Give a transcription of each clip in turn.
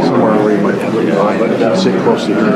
Somewhere where you might sit close to her.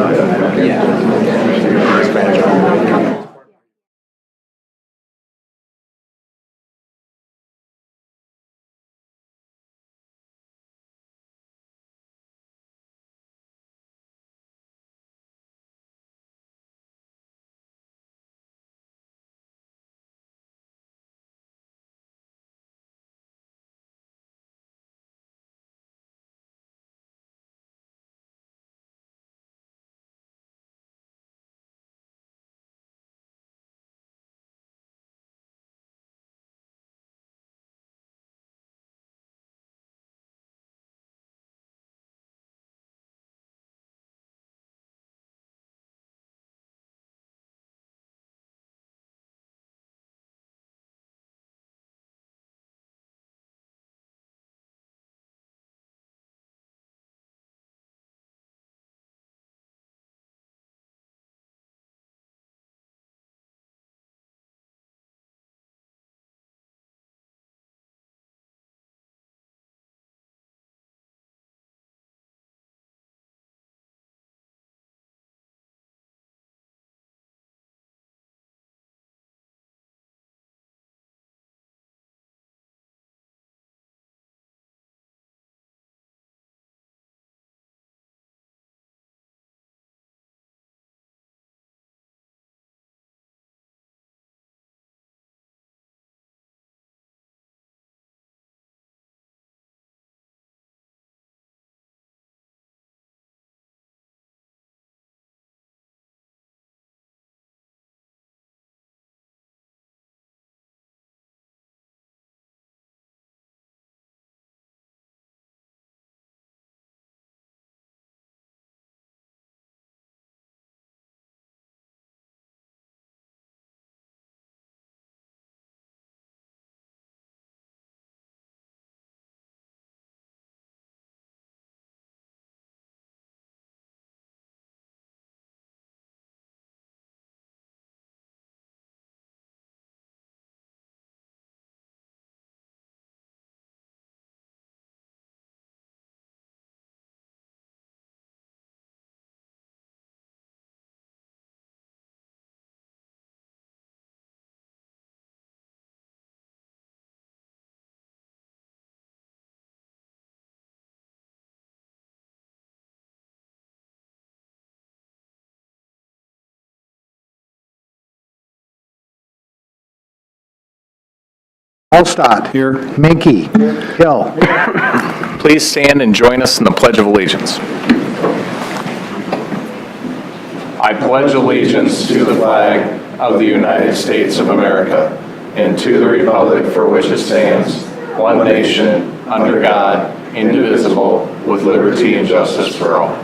Allstott. Here. Menke. Hill. Please stand and join us in the Pledge of Allegiance. I pledge allegiance to the flag of the United States of America and to the republic for which it stands, one nation, under God, indivisible, with liberty and justice for all.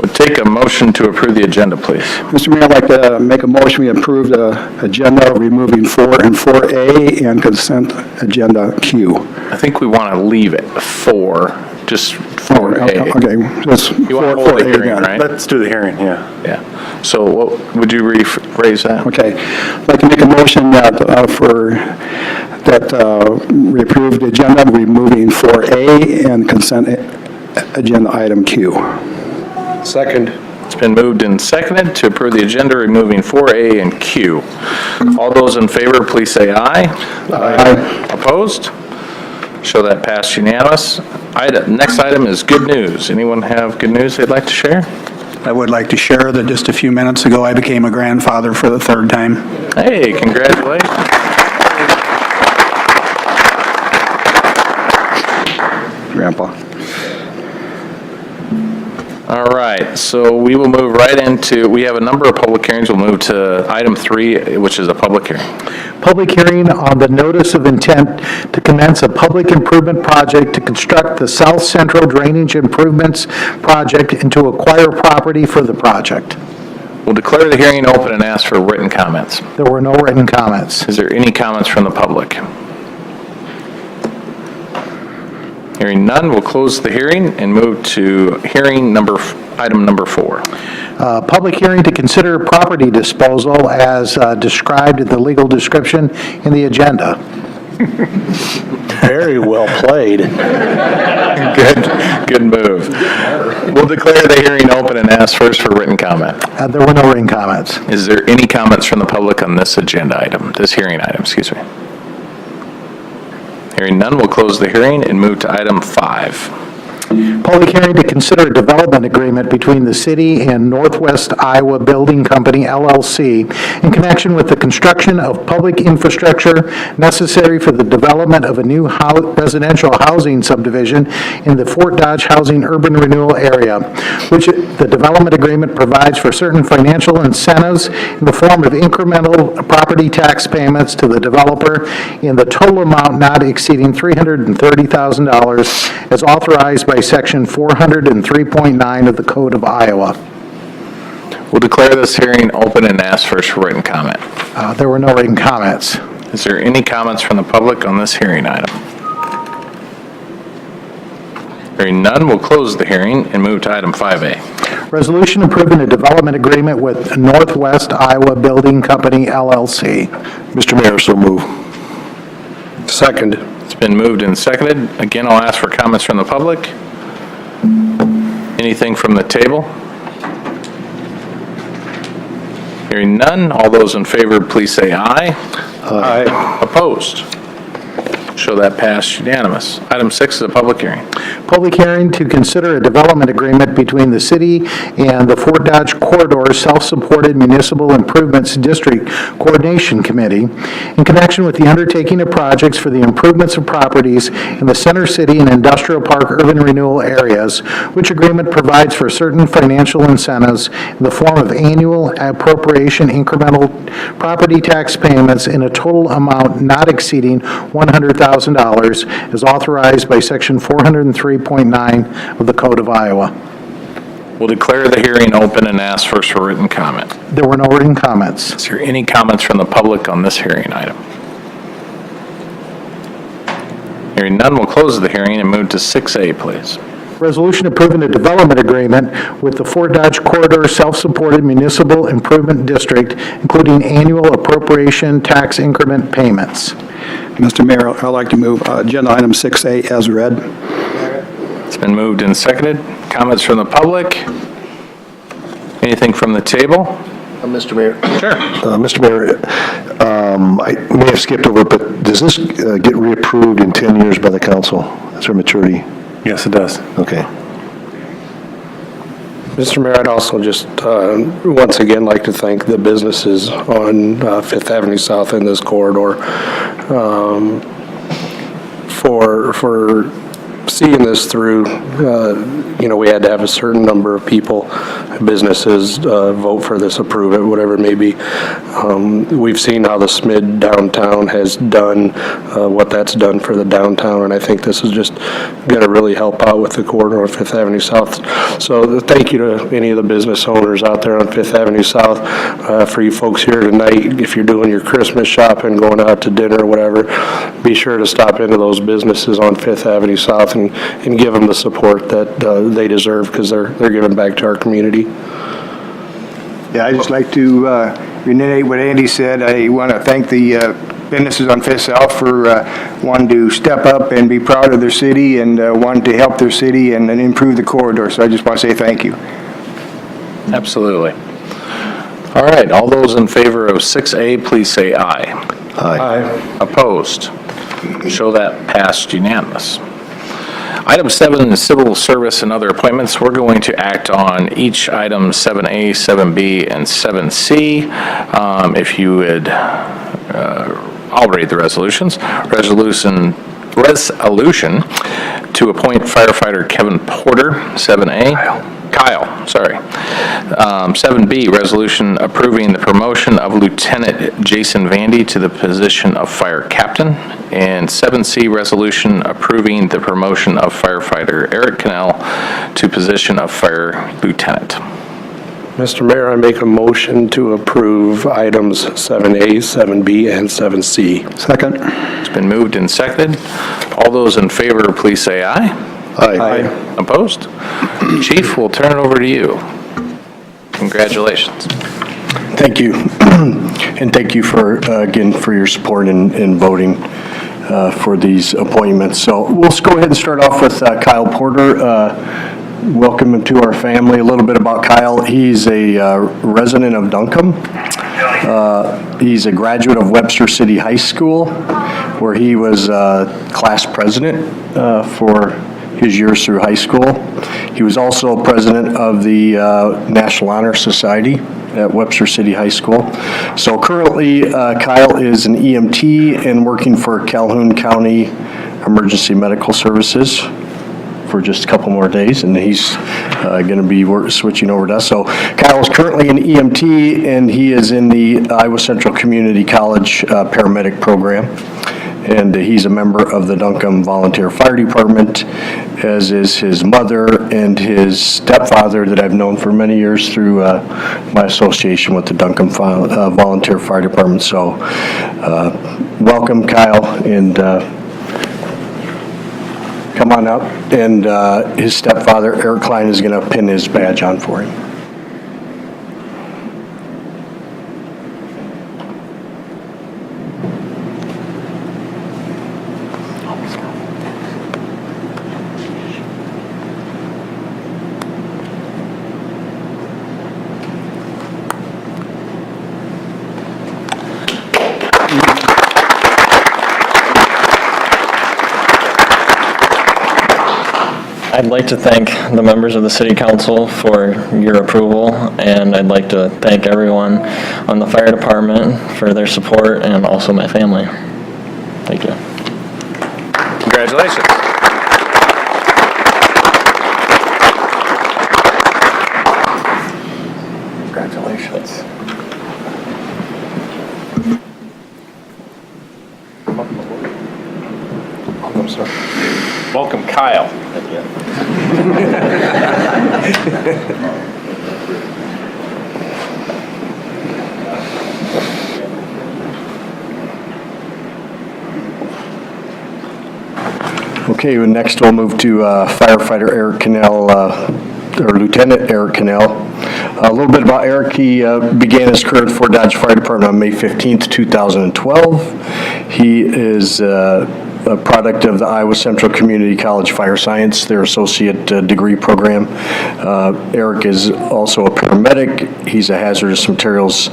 Would take a motion to approve the agenda, please. Mr. Mayor, I'd like to make a motion we approve the agenda, removing 4 and 4A and consent agenda Q. I think we want to leave it 4, just 4A. Okay, that's You want to 4, hold the 4A hearing, again. right? Let's do the hearing, yeah. Yeah. So what, would you rephrase that? Okay, I'd like to make a motion that we approve the agenda, removing 4A and consent agenda item Q. Second. It's been moved and seconded to approve the agenda, removing 4A and Q. All those in favor, please say aye. Aye. Opposed? Show that passed unanimous. Next item is good news. Anyone have good news they'd like to share? I would like to share that just a few minutes ago, I became a grandfather for the 3rd time. Hey, congratulations. Grandpa. All right, so we will move right into, we have a number of public hearings. We'll move to item 3, which is a public hearing. Public hearing on the notice of intent to commence a public improvement project to construct the South Central Drainage Improvements Project and to acquire property for the project. We'll declare the hearing open and ask for written comments. There were no written comments. Is there any comments from the public? Hearing none, we'll close the hearing and move to item number 4. Public hearing to consider property disposal as described in the legal description in the agenda. Very well played. Good move. We'll declare the hearing open and ask first for written comment. There were no written comments. Is there any comments from the public on this agenda item, this hearing item, excuse me? Hearing none, we'll close the hearing and move to item 5. Public hearing to consider a development agreement between the city and Northwest Iowa Building Company, LLC, in connection with the construction of public infrastructure necessary for the development of a new residential housing subdivision in the Fort Dodge Housing Urban Renewal Area, which the development agreement provides for certain financial incentives in the form of incremental property tax payments to the developer in the total amount not exceeding $330,000 as authorized by Section 403.9 of the Code of Iowa. We'll declare this hearing open and ask first for written comment. There were no written comments. Is there any comments from the public on this hearing item? Hearing none, we'll close the hearing and move to item 5A. Resolution approving a development agreement with Northwest Iowa Building Company, LLC. Mr. Mayor, so move. Second. It's been moved and seconded. Again, I'll ask for comments from the public. Anything from the table? Hearing none, all those in favor, please say aye. Aye. Opposed? Show that passed unanimous. Item 6 is a public hearing. Public hearing to consider a development agreement between the city and the Fort Dodge Corridor Self-Supported Municipal Improvements District Coordination Committee in connection with the undertaking of projects for the improvements of properties in the Center City and Industrial Park urban renewal areas, which agreement provides for certain financial incentives in the form of annual appropriation incremental property tax payments in a total amount not exceeding $100,000 as authorized by Section 403.9 of the Code of Iowa. We'll declare the hearing open and ask first for written comment. There were no written comments. Is there any comments from the public on this hearing item? Hearing none, we'll close the hearing and move to 6A, please. Resolution approving a development agreement with the Fort Dodge Corridor Self-Supported Municipal Improvement District, including annual appropriation tax increment payments. Mr. Mayor, I'd like to move agenda item 6A as read. It's been moved and seconded. Comments from the public? Anything from the table? Mr. Mayor. Sure. Mr. Mayor, I may have skipped over it, but does this get reapproved in 10 years by the council? Is there maturity? Yes, it does. Okay. Mr. Mayor, I'd also just once again like to thank the businesses on Fifth Avenue South in this corridor for seeing this through. We had to have a certain number of people, businesses, vote for this, approve it, whatever it may be. We've seen how the SMID downtown has done, what that's done for the downtown, and I think this is just going to really help out with the corridor of Fifth Avenue South. So thank you to any of the business owners out there on Fifth Avenue South. For you folks here tonight, if you're doing your Christmas shopping, going out to dinner or whatever, be sure to stop into those businesses on Fifth Avenue South and give them the support that they deserve, because they're giving back to our community. Yeah, I'd just like to reiterate what Andy said. I want to thank the businesses on Fifth South for wanting to step up and be proud of their city and wanting to help their city and improve the corridor. So I just want to say thank you. Absolutely. All right, all those in favor of 6A, please say aye. Aye. Opposed? Show that passed unanimous. Item 7 is civil service and other appointments. We're going to act on each item 7A, 7B, and 7C. If you would, I'll read the resolutions. Resolution to appoint firefighter Kevin Porter, 7A. Kyle, sorry. 7B, resolution approving the promotion of Lieutenant Jason Vandy to the position of fire captain. And 7C, resolution approving the promotion of firefighter Eric Cannell to position of fire lieutenant. Mr. Mayor, I make a motion to approve items 7A, 7B, and 7C. Second. It's been moved and seconded. All those in favor, please say aye. Aye. Opposed? Chief, we'll turn it over to you. Congratulations. Thank you. And thank you for, again, for your support in voting for these appointments. So we'll just go ahead and start off with Kyle Porter. Welcome him to our family. A little bit about Kyle. He's a resident of Duncombe. He's a graduate of Webster City High School, where he was class president for his years through high school. He was also president of the National Honor Society at Webster City High School. So currently, Kyle is an EMT and working for Calhoun County Emergency Medical Services for just a couple more days, and he's going to be switching over to us. So Kyle is currently an EMT, and he is in the Iowa Central Community College paramedic program. And he's a member of the Duncombe Volunteer Fire Department, as is his mother and his stepfather that I've known for many years through my association with the Duncombe Volunteer Fire Department. So welcome, Kyle, and come on up. And his stepfather, Eric Klein, is going to pin his badge on for him. I'd like to thank the members of the City Council for your approval, and I'd like to thank everyone on the fire department for their support, and also my family. Thank you. Congratulations. Congratulations. I'm sorry. Welcome, Kyle. Okay, well, next we'll move to firefighter Eric Cannell, or Lieutenant Eric Cannell. A little bit about Eric. He began his career at Fort Dodge Fire Department on May 15th, 2012. He is a product of the Iowa Central Community College Fire Science, their associate degree program. Eric is also a paramedic. He's a hazardous materials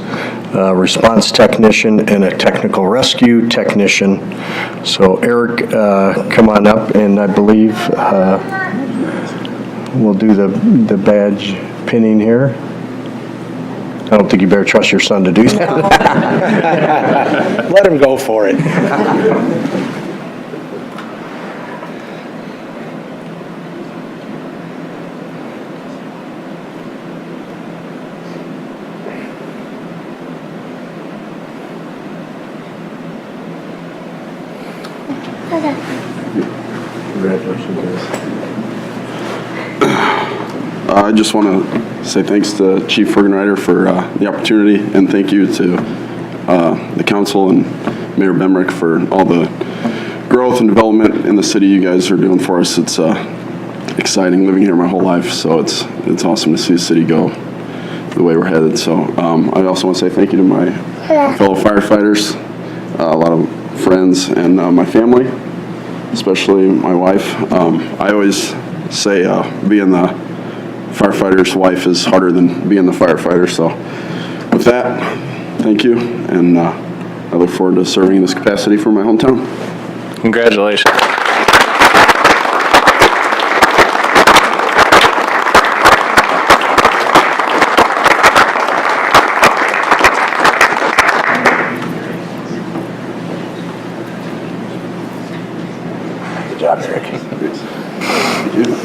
response technician and a technical rescue technician. So Eric, come on up, and I believe we'll do the badge pinning here. I don't think you better trust your son to do that. Let him go for it. I just want to say thanks to Chief Fergenreiter for the opportunity, and thank you to the council and Mayor Bemrick for all the growth and development in the city you guys are doing for us. It's exciting living here my whole life, so it's awesome to see the city go the way we're headed. So I also want to say thank you to my fellow firefighters, a lot of friends, and my family, especially my wife. I always say being the firefighter's wife is harder than being the firefighter. So with that, thank you, and I look forward to serving in this capacity for my hometown. Congratulations. Good job, Eric. Thank you.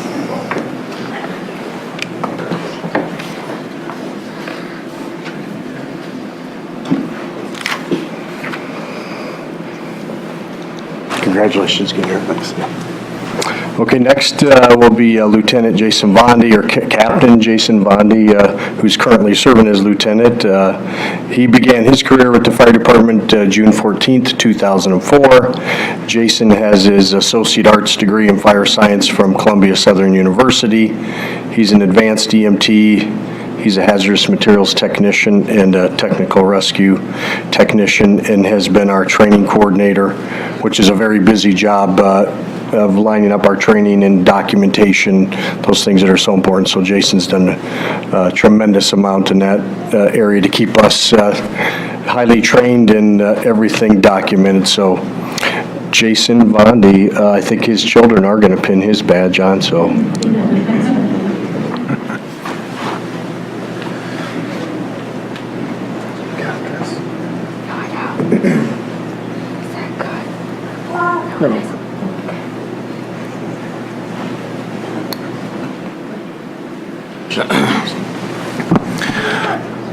Congratulations again, Eric. Thanks. Okay, next will be Lieutenant Jason Bondi, or Captain Jason Bondi, who's currently serving as lieutenant. He began his career with the fire department June 14th, 2004. Jason has his associate arts degree in fire science from Columbia Southern University. He's an advanced EMT. He's a hazardous materials technician and a technical rescue technician, and has been our training coordinator, which is a very busy job of lining up our training and documentation, those things that are so important. So Jason's done a tremendous amount in that area to keep us highly trained and everything documented. So Jason Bondi, I think his children are going to pin his badge on, so.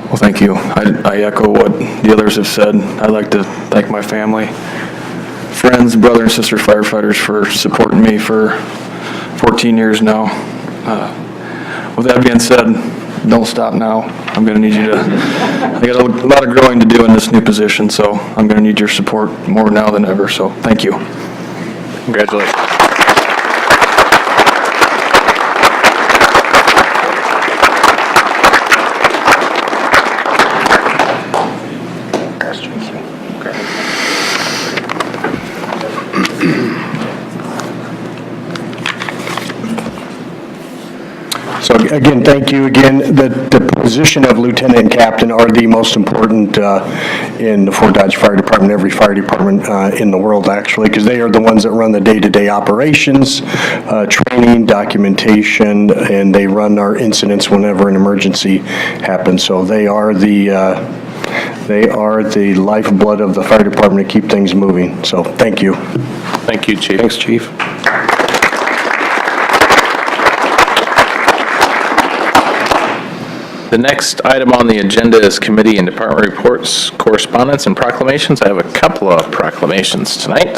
Well, thank you. I echo what the others have said. I'd like to thank my family, friends, brother and sister firefighters for supporting me for 14 years now. With that being said, don't stop now. I'm going to need you to, I got a lot of growing to do in this new position, so I'm going to need your support more now than ever, so thank you. Congratulations. So again, thank you again. The position of lieutenant and captain are the most important in the Fort Dodge Fire Department, every fire department in the world actually, because they are the ones that run the day-to-day operations, training, documentation, and they run our incidents whenever an emergency happens. So they are the lifeblood of the fire department to keep things moving. So thank you. Thank you, Chief. Thanks, Chief. The next item on the agenda is committee and department reports, correspondence, and proclamations. I have a couple of proclamations tonight.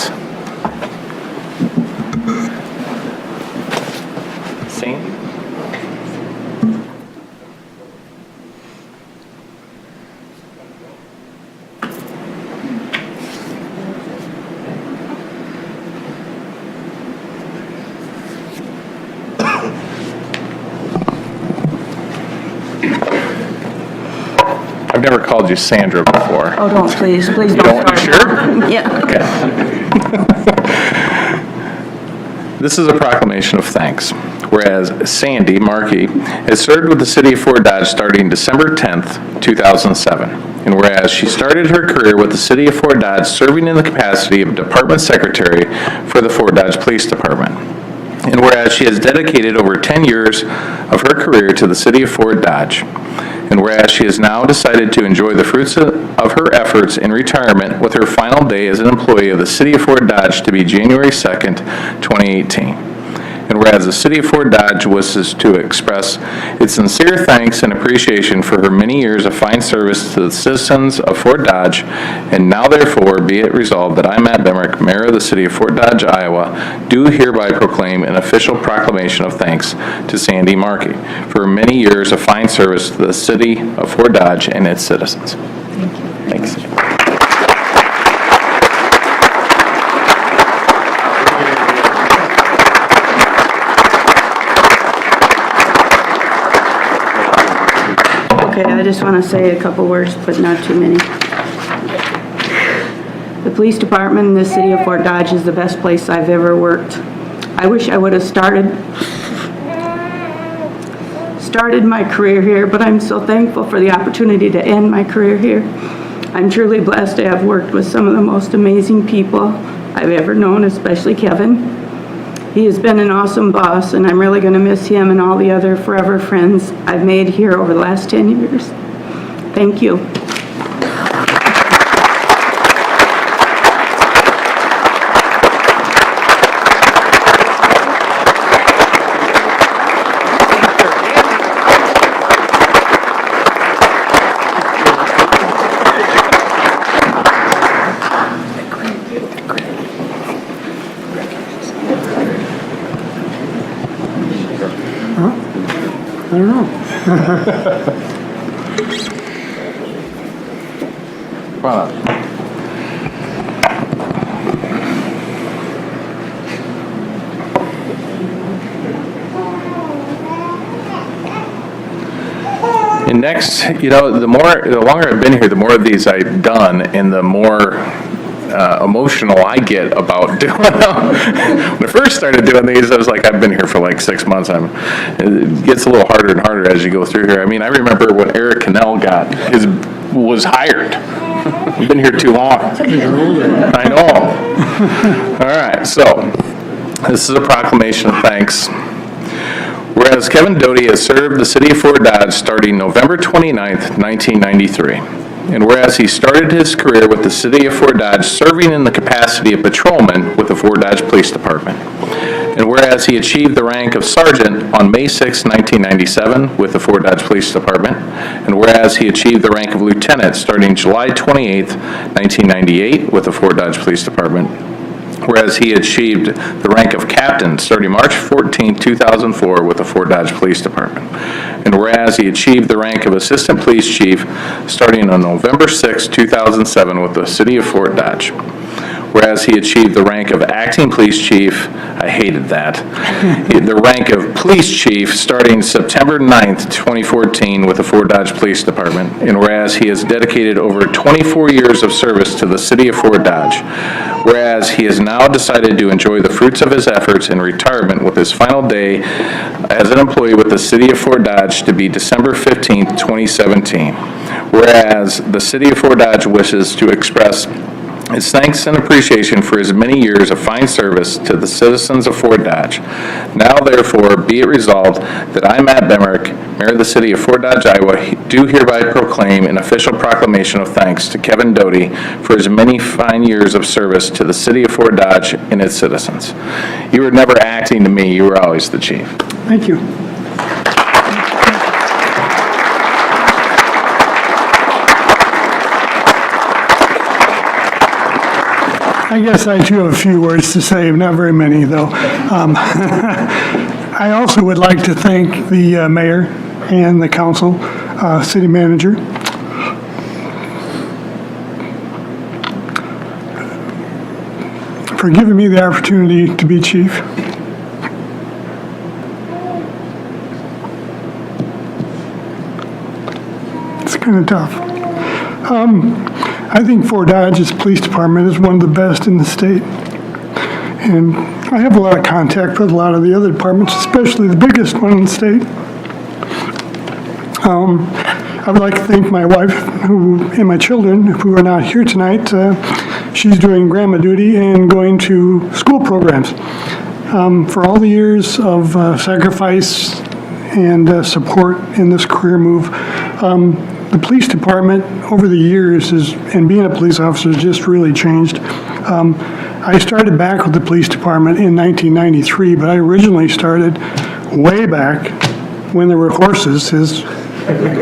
Sandy? I've never called you Sandra before. Oh, don't, please don't don't- start. you sure? Yeah. This is a proclamation of thanks. Whereas Sandy Markey has served with the city of Fort Dodge starting December 10th, 2007. And whereas she started her career with the city of Fort Dodge serving in the capacity of department secretary for the Fort Dodge Police Department. And whereas she has dedicated over 10 years of her career to the city of Fort Dodge. And whereas she has now decided to enjoy the fruits of her efforts in retirement, with her final day as an employee of the city of Fort Dodge to be January 2nd, 2018. And whereas the city of Fort Dodge wishes to express its sincere thanks and appreciation for her many years of fine service to the citizens of Fort Dodge, and now therefore be it resolved that I, Matt Bemrick, Mayor of the city of Fort Dodge, Iowa, do hereby proclaim an official proclamation of thanks to Sandy Markey for her many years of fine service to the city of Fort Dodge and its citizens. Thanks. Okay, I just want to say a couple words, but not too many. The police department in the city of Fort Dodge is the best place I've ever worked. I wish I would have started my career here, but I'm so thankful for the opportunity to end my career here. I'm truly blessed to have worked with some of the most amazing people I've ever known, especially Kevin. He has been an awesome boss, and I'm really going to miss him and all the other forever friends I've made here over the last 10 years. Thank you. I don't know. Come on up. And next, you know, the longer I've been here, the more of these I've done, and the more emotional I get about doing them. When I first started doing these, I was like, I've been here for like 6 months. It gets a little harder and harder as you go through here. I mean, I remember when Eric Cannell was hired. I've been here too long. I know. All right, so this is a proclamation of thanks. Whereas Kevin Doty has served the city of Fort Dodge starting November 29th, 1993. And whereas he started his career with the city of Fort Dodge serving in the capacity of patrolman with the Fort Dodge Police Department. And whereas he achieved the rank of sergeant on May 6, 1997 with the Fort Dodge Police Department. And whereas he achieved the rank of lieutenant starting July 28, 1998 with the Fort Dodge Police Department. Whereas he achieved the rank of captain starting March 14, 2004 with the Fort Dodge Police Department. And whereas he achieved the rank of assistant police chief starting on November 6, 2007 with the city of Fort Dodge. Whereas he achieved the rank of acting police chief, I hated that, the rank of police chief starting September 9th, 2014 with the Fort Dodge Police Department. And whereas he has dedicated over 24 years of service to the city of Fort Dodge. Whereas he has now decided to enjoy the fruits of his efforts in retirement with his final day as an employee with the city of Fort Dodge to be December 15th, 2017. Whereas the city of Fort Dodge wishes to express its thanks and appreciation for his many years of fine service to the citizens of Fort Dodge. Now therefore be it resolved that I, Matt Bemrick, Mayor of the City of Fort Dodge, Iowa, do hereby proclaim an official proclamation of thanks to Kevin Doty for his many fine years of service to the City of Fort Dodge and its citizens. You were never acting to me, you were always the chief. Thank you. I guess I too have a few words to say, not very many though. I also would like to thank the mayor and the council, city manager, for giving me the opportunity to be chief. It's kind of tough. I think Fort Dodge's police department is one of the best in the state. And I have a lot of contact with a lot of the other departments, especially the biggest one in the state. I would like to thank my wife and my children who are not here tonight. She's doing grandma duty and going to school programs. For all the years of sacrifice and support in this career move, the police department over the years and being a police officer has just really changed. I started back with the police department in 1993, but I originally started way back when there were horses, as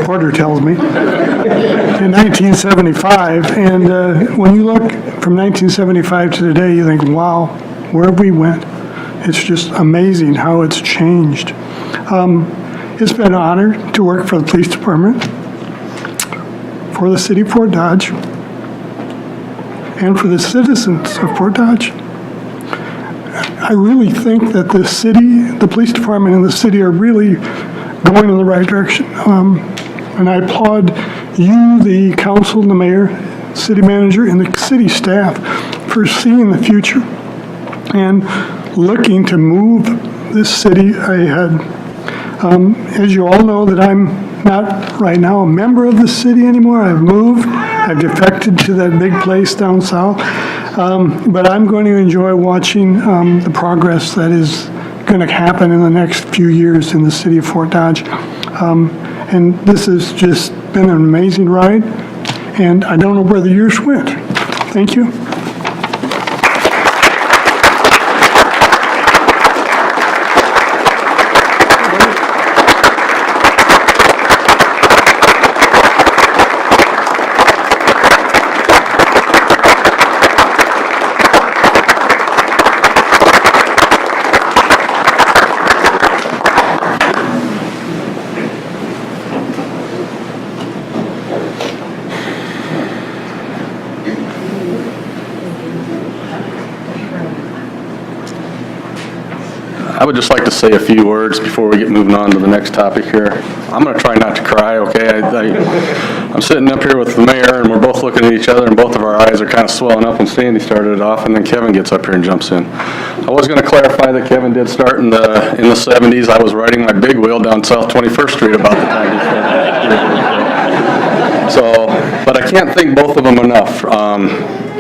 Porter tells me, in 1975. And when you look from 1975 to today, you think, wow, where we went. It's just amazing how it's changed. It's been an honor to work for the police department, for the city of Fort Dodge, and for the citizens of Fort Dodge. I really think that the city, the police department and the city are really going in the right direction. And I applaud you, the council, the mayor, city manager, and the city staff for seeing the future and looking to move this city ahead. As you all know, that I'm not right now a member of the city anymore. I've moved. I've defected to that big place down south. But I'm going to enjoy watching the progress that is going to happen in the next few years in the city of Fort Dodge. And this has just been an amazing ride, and I don't know where the years went. Thank you. I would just like to say a few words before we get moving on to the next topic here. I'm going to try not to cry, okay? I'm sitting up here with the mayor, and we're both looking at each other, and both of our eyes are kind of swelling up when Sandy started it off, and then Kevin gets up here and jumps in. I was going to clarify that Kevin did start in the 70s. I was riding my big wheel down South 21st Street about the time he started. So, but I can't thank both of them enough.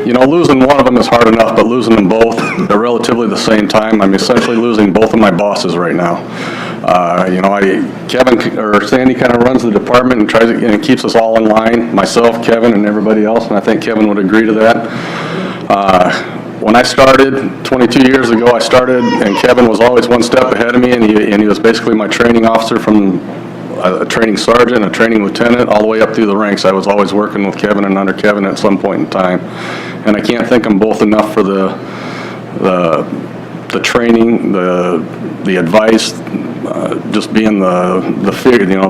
You know, losing one of them is hard enough, but losing them both at relatively the same time, I'm essentially losing both of my bosses right now. You know, Sandy kind of runs the department and and keeps us all in line, myself, Kevin, and everybody else, and I think Kevin would agree to that. When I started, 22 years ago, and Kevin was always one step ahead of me, and he was basically my training officer from a training sergeant, a training lieutenant, all the way up through the ranks. I was always working with Kevin and under Kevin at some point in time. And I can't thank them both enough for the training, the advice, just being the figure, you know,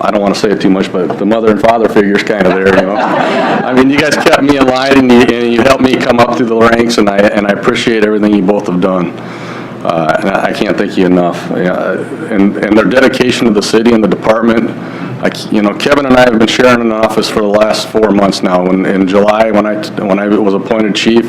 I don't want to say it too much, but the mother and father figure's kind of there, you know. I mean, you guys kept me in line, and you helped me come up through the ranks, and I appreciate everything you both have done. And I can't thank you enough. And their dedication to the city and the department. You know, Kevin and I have been sharing an office for the last 4 months now. In July, when I was appointed chief,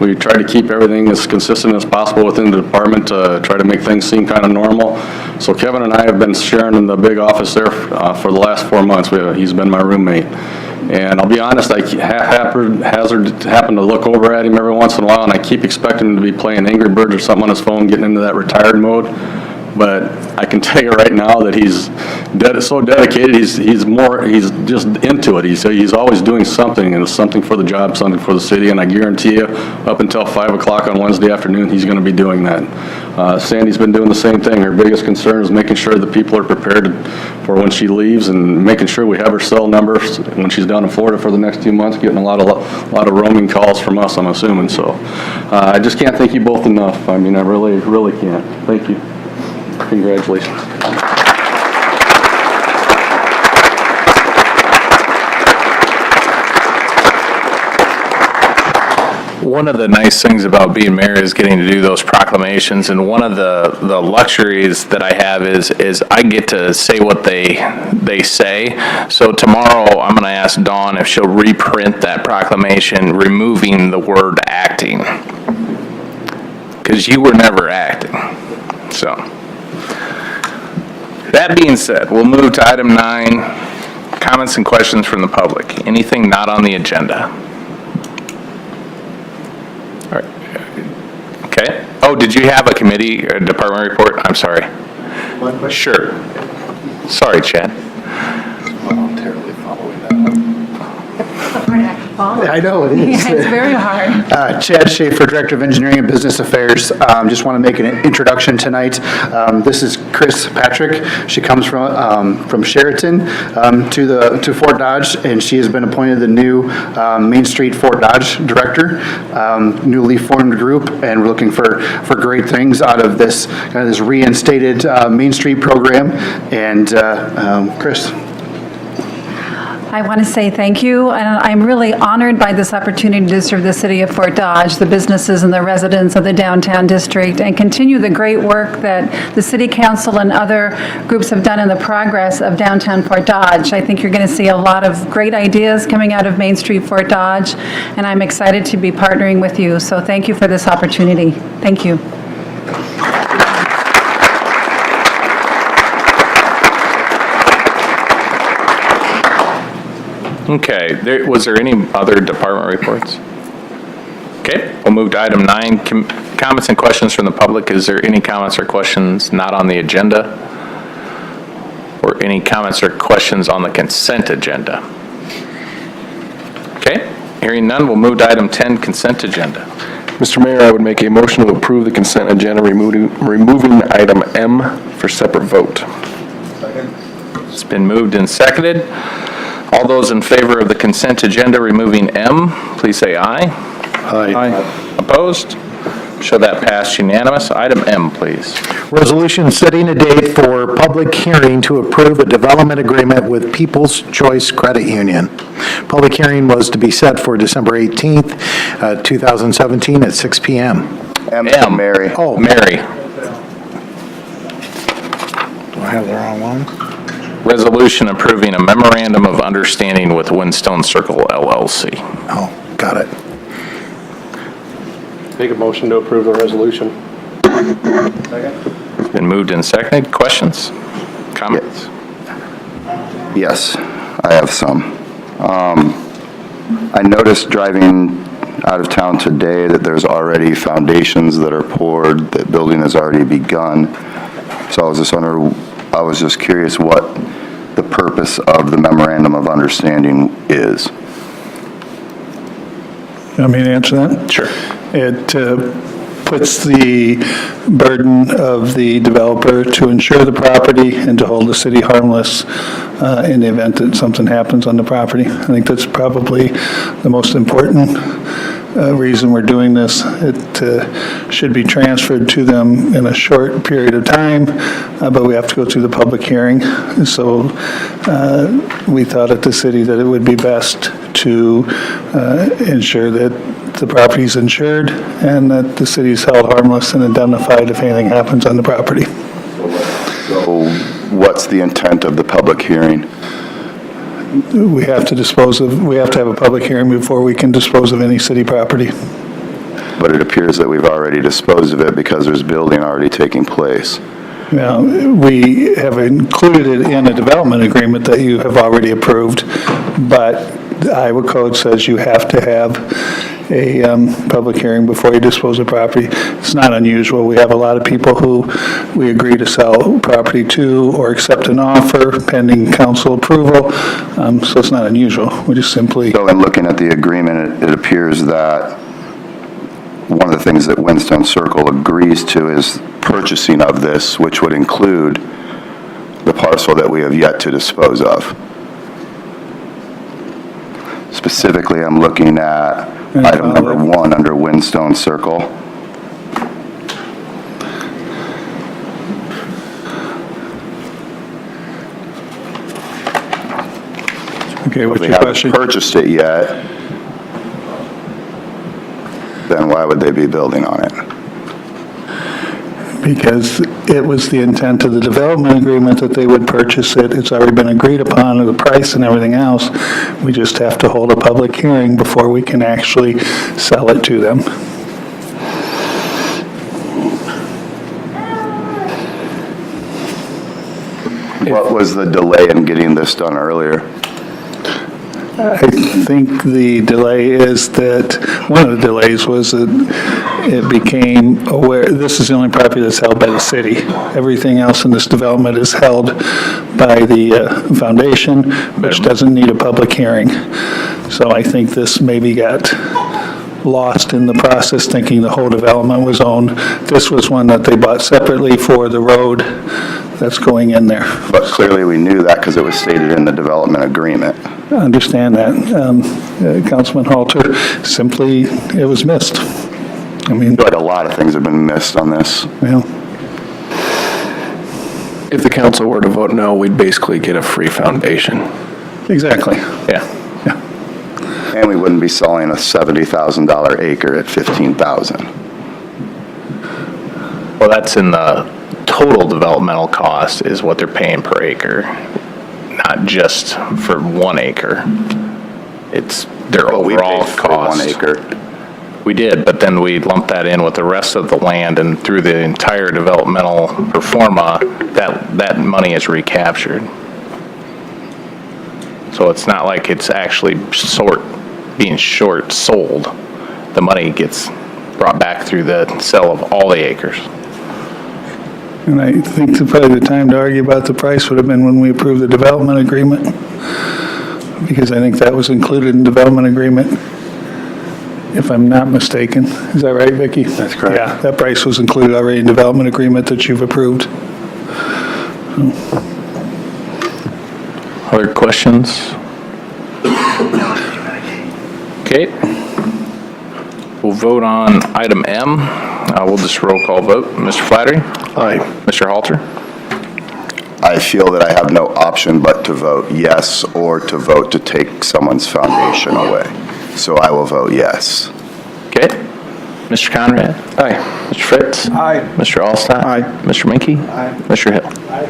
we tried to keep everything as consistent as possible within the department to try to make things seem kind of normal. So Kevin and I have been sharing in the big office there for the last 4 months. He's been my roommate. And I'll be honest, I happen to look over at him every once in a while, and I keep expecting him to be playing Angry Birds or something on his phone, getting into that retired mode. But I can tell you right now that he's so dedicated. He's just into it. He's always doing something, and it's something for the job, something for the city. And I guarantee you, up until 5 o'clock on Wednesday afternoon, he's going to be doing that. Sandy's been doing the same thing. Her biggest concern is making sure that people are prepared for when she leaves, and making sure we have her cell numbers when she's down in Florida for the next 2 months. Getting a lot of roaming calls from us, I'm assuming. So I just can't thank you both enough. I mean, I really can't. Thank you. Congratulations. One of the nice things about being mayor is getting to do those proclamations, and one of the luxuries that I have is I get to say what they say. So tomorrow, I'm going to ask Dawn if she'll reprint that proclamation, removing the word acting, because you were never acting. So, that being said, we'll move to item 9, comments and questions from the public. Anything not on the agenda? All right. Okay. Oh, did you have a committee or department report? I'm sorry. One question. Sure. Sorry, Chad. Voluntarily following that I know, it is. Yeah, it's very hard. Chad Schaefer, Director of Engineering and Business Affairs. Just want to make an introduction tonight. This is Chris Patrick. She comes from Sheraton to Fort Dodge, and she has been appointed the new Main Street Fort Dodge Director, newly formed group, and we're looking for great things out of this kind of this reinstated Main Street program. And Chris. I want to say thank you, and I'm really honored by this opportunity to serve the city of Fort Dodge, the businesses and the residents of the downtown district, and continue the great work that the city council and other groups have done in the progress of downtown Fort Dodge. I think you're going to see a lot of great ideas coming out of Main Street Fort Dodge, and I'm excited to be partnering with you. So thank you for this opportunity. Thank you. Okay, was there any other department reports? Okay, we'll move to item 9, comments and questions from the public. Is there any comments or questions not on the agenda? Or any comments or questions on the consent agenda? Okay, hearing none, we'll move to item 10, consent agenda. Mr. Mayor, I would make a motion to approve the consent agenda, removing item M for separate vote. It's been moved and seconded. All those in favor of the consent agenda removing M, please say aye. Aye. Opposed? Show that passed unanimous. Item M, please. Resolution setting a date for public hearing to approve a development agreement with People's Choice Credit Union. Public hearing was to be set for December 18th, 2017 at 6 p.m. M. Mary. Oh, Mary. Do I have the wrong one? Resolution approving a memorandum of understanding with Windstone Circle LLC. Oh, got it. Make a motion to approve the resolution. It's been moved and seconded. Questions? Comments? Yes, I have some. I noticed driving out of town today that there's already foundations that are poured, that building has already begun. So I was just curious what the purpose of the memorandum of understanding is. You want me to answer that? Sure. It puts the burden of the developer to insure the property and to hold the city harmless in the event that something happens on the property. I think that's probably the most important reason we're doing this. It should be transferred to them in a short period of time, but we have to go through the public hearing. So we thought at the city that it would be best to ensure that the property's insured and that the city's held harmless and indemnified if anything happens on the property. So what's the intent of the public hearing? We have to have a public hearing before we can dispose of any city property. But it appears that we've already disposed of it because there's building already taking place. Now, we have included it in a development agreement that you have already approved, but the Iowa code says you have to have a public hearing before you dispose of property. It's not unusual. We have a lot of people who we agree to sell property to or accept an offer pending council approval, so it's not unusual. We just simply... So in looking at the agreement, it appears that one of the things that Windstone Circle agrees to is purchasing of this, which would include the parcel that we have yet to dispose of. Specifically, I'm looking at item number 1 under Windstone Circle. Okay, what's They your haven't question? purchased it yet, then why would they be building on it? Because it was the intent of the development agreement that they would purchase it. It's already been agreed upon, the price and everything else. We just have to hold a public hearing before we can actually sell it to them. What was the delay in getting this done earlier? I think the delay is that, one of the delays was that it became aware, this is the only property that's held by the city. Everything else in this development is held by the foundation, which doesn't need a public hearing. So I think this maybe got lost in the process, thinking the whole development was owned. This was one that they bought separately for the road that's going in there. But clearly we knew that because it was stated in the development agreement. I understand that. Councilman Halter, simply, it was missed. I mean, Like a lot of things have been missed on this. well, If the council were to vote no, we'd basically get a free foundation. exactly. Yeah. And we wouldn't be selling a $70,000 acre at $15,000. Well, that's in the total developmental cost is what they're paying per acre, not just for 1 acre. It's their But we overall paid for 1 cost. acre. We did, but then we lumped that in with the rest of the land, and through the entire developmental pro forma, that money is recaptured. So it's not like it's actually being short sold. The money gets brought back through the sale of all the acres. And I think probably the time to argue about the price would have been when we approved the development agreement, because I think that was included in the development agreement, if I'm not mistaken. Is that right, Vicki? That's correct. Yeah, that price was included already in the development agreement that you've approved. Other questions? Okay. We'll vote on item M. We'll just roll call vote. Mr. Flattery? Aye. Mr. Halter? I feel that I have no option but to vote yes or to vote to take someone's foundation away. So I will vote yes. Okay. Mr. Conrad? Aye. Mr. Fritz? Aye. Mr. Allstott? Aye. Mr. Minke? Aye. Mr. Hill? Aye.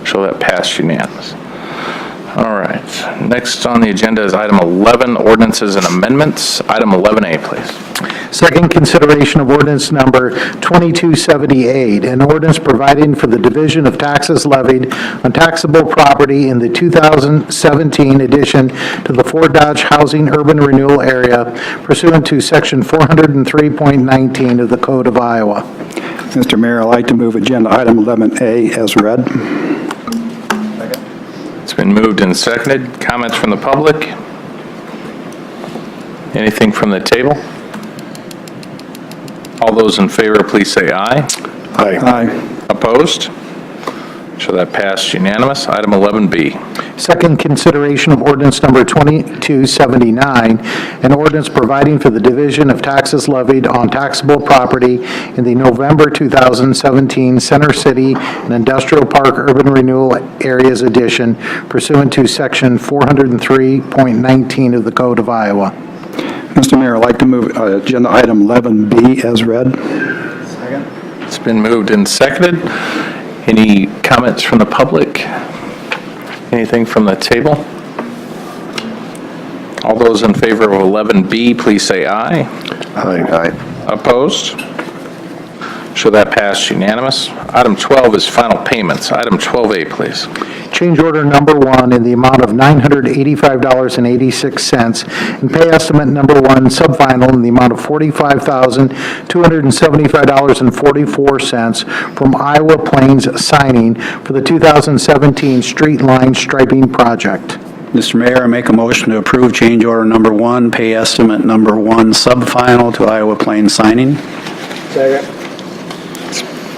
So that passed unanimous. All right. Next on the agenda is item 11, ordinances and amendments. Item 11A, please. Second consideration of ordinance number 2278, an ordinance providing for the division of taxes levied on taxable property in the 2017 addition to the Fort Dodge Housing Urban Renewal Area pursuant to Section 403.19 of the Code of Iowa. Mr. Mayor, I'd like to move agenda item 11A as read. It's been moved and seconded. Comments from the public? Anything from the table? All those in favor, please say aye. Aye. Opposed? So that passed unanimous. Item 11B. Second consideration of ordinance number 2279, an ordinance providing for the division of taxes levied on taxable property in the November 2017 Center City and Industrial Park Urban Renewal Areas Addition pursuant to Section 403.19 of the Code of Iowa. Mr. Mayor, I'd like to move agenda item 11B as read. It's been moved and seconded. Any comments from the public? Anything from the table? All those in favor of 11B, please say aye. Aye. Opposed? So that passed unanimous. Item 12 is final payments. Item 12A, please. Change order number 1 in the amount of $985.86, and pay estimate number 1 subfinal in the amount of $45,275.44 from Iowa Plains Signing for the 2017 street line striping project. Mr. Mayor, I make a motion to approve change order number 1, pay estimate number 1, subfinal to Iowa Plains Signing.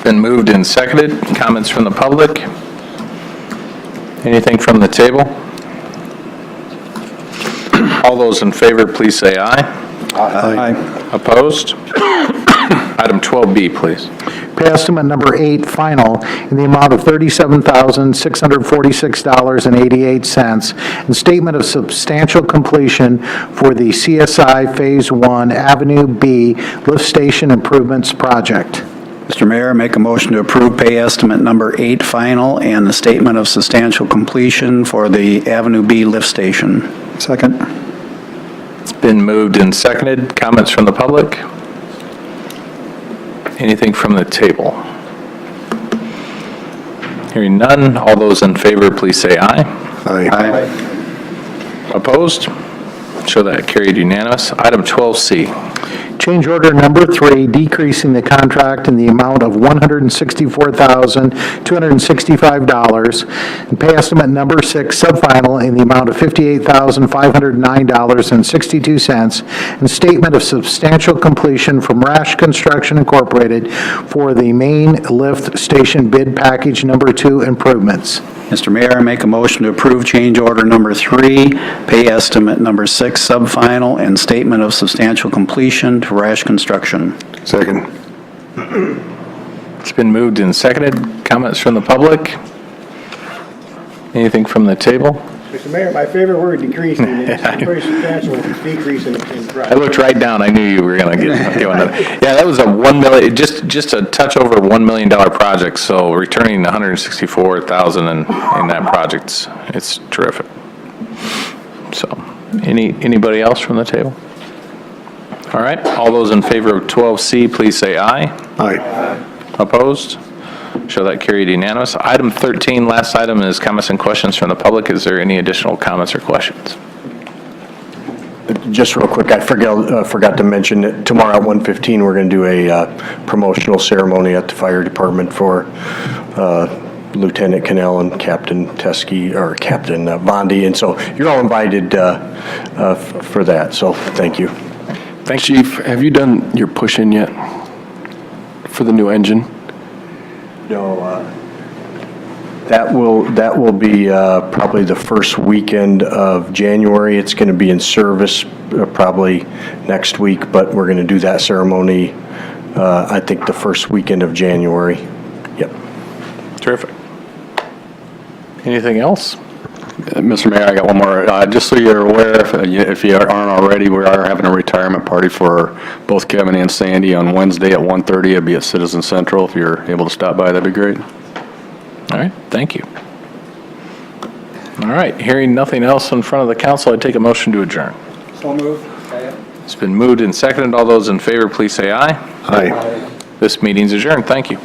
Been moved and seconded. Comments from the public? Anything from the table? All those in favor, please say aye. Aye. Opposed? Item 12B, please. Pay estimate number 8, final, in the amount of $37,646.88, and statement of substantial completion for the CSI Phase 1 Avenue B Lift Station Improvements Project. Mr. Mayor, I make a motion to approve pay estimate number 8, final, and the statement of substantial completion for the Avenue B lift station. Second. It's been moved and seconded. Comments from the public? Anything from the table? Hearing none, all those in favor, please say aye. Aye. Opposed? So that carried unanimous. Item 12C. Change order number 3, decreasing the contract in the amount of $164,265, and pay estimate number 6, subfinal, in the amount of $58,509.62, and statement of substantial completion from Rash Construction Incorporated for the main lift station bid package number 2 improvements. Mr. Mayor, I make a motion to approve change order number 3, pay estimate number 6, subfinal, and statement of substantial completion to Rash Construction. Second. It's been moved and seconded. Comments from the public? Anything from the table? Mr. Mayor, my favorite word, decreasing, it's a very substantial decrease in price. I looked right down. I knew you were going to get one. Yeah, that was a $1 million, just a touch over $1 million project. So returning $164,000 in that project, it's terrific. So, anybody else from the table? All right. All those in favor of 12C, please say aye. Aye. Opposed? Show that carried unanimous. Item 13, last item, is comments and questions from the public. Is there any additional comments or questions? Just real quick, I forgot to mention that tomorrow at 1:15, we're going to do a promotional ceremony at the fire department for Lieutenant Cannell and Captain Teskey, or Captain Bondi, and so you're all invited for that, so thank you. Thanks, Chief. Have you done your push-in yet for the new engine? No, that will be probably the first weekend of January. It's going to be in service probably next week, but we're going to do that ceremony, I think, the first weekend of January. Yep. Terrific. Anything else? Mr. Mayor, I got one more. Just so you're aware, if you aren't already, we are having a retirement party for both Kevin and Sandy on Wednesday at 1:30. It'll be at Citizen Central. If you're able to stop by, that'd be great. All right, thank you. All right, hearing nothing else in front of the council, I take a motion to adjourn. So moved. It's been moved and seconded. All those in favor, please say aye. Aye. This meeting's adjourned. Thank you.